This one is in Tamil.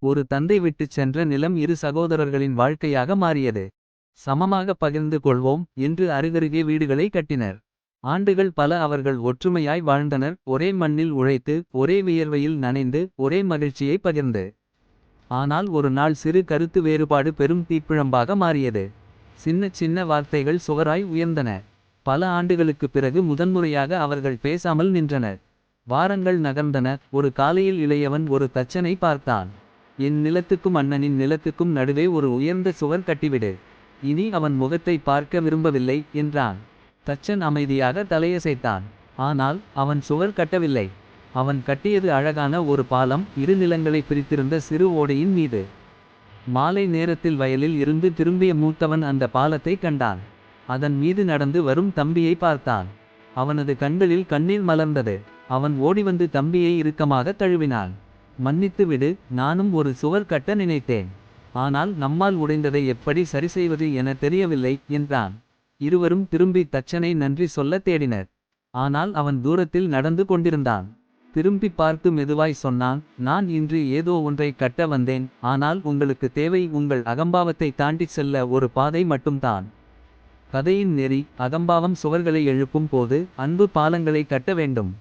ஒரு தந்தை விட்டுச் சென்ற நிலம் இரு சகோதரர்களின் வாழ்க்கையாக மாறியது. சமமாக பகிர்ந்து கொள்வோம் என்று அருகருகே வீடுகளை கட்டினர். ஆண்டுகள் பல அவர்கள் ஒற்றுமையாய் வாழ்ந்தனர். ஒரே மண்ணில் உழைத்து, ஒரே வியர்வையில் நனைந்து, ஒரே மகிழ்ச்சியை பகிர்ந்து. ஆனால் ஒரு நாள் சிறு கருத்து வேறுபாடு பெரும் தீப்பிழம்பாக மாறியது. சின்ன சின்ன வார்த்தைகள் சுவராய் உயர்ந்தன. பல ஆண்டுகளுக்குப் பிறகு முதன்முறையாக அவர்கள் பேசாமல் நின்றனர். வாரங்கள் நகர்ந்தன. ஒரு காலையில் இளையவன் ஒரு தச்சனை பார்த்தான். என் நிலத்துக்கும் அண்ணனின் நிலத்துக்கும் நடுவே ஒரு உயர்ந்த சுவர் கட்டிவிடு. இனி அவன் முகத்தை பார்க்க விரும்பவில்லை என்றான். தச்சன் அமைதியாக தலையசைத்தான். ஆனால் அவன் சுவர் கட்டவில்லை. அவன் கட்டியது அழகான ஒரு பாலம், இரு நிலங்களை பிரித்திருந்த சிறு ஓடையின் மீது. மாலை நேரத்தில் வயலில் இருந்து திரும்பிய மூத்தவன் அந்த பாலத்தை கண்டான். அதன் மீது நடந்து வரும் தம்பியை பார்த்தான். அவனது கண்களில் கண்ணீர் மலர்ந்தது. அவன் ஓடிவந்து தம்பியை இறுக்கமாக தழுவினான். மன்னித்து விடு, நானும் ஒரு சுவர் கட்ட நினைத்தேன். ஆனால் நம்மால் உடைந்ததை எப்படி சரிசெய்வது என தெரியவில்லை என்றான். இருவரும் திரும்பி தச்சனை நன்றி சொல்ல தேடினர். ஆனால் அவன் தூரத்தில் நடந்து கொண்டிருந்தான். திரும்பி பார்த்து மெதுவாய் சொன்னான், நான் இன்று ஏதோ ஒன்றை கட்ட வந்தேன். ஆனால் உங்களுக்கு தேவை உங்கள் அகம்பாவத்தை தாண்டிச் செல்ல ஒரு பாதை மட்டும்தான். கதையின் நெறி: அகம்பாவம் சுவர்களை எழுப்பும் போது, அன்பு பாலங்களை கட்ட வேண்டும்.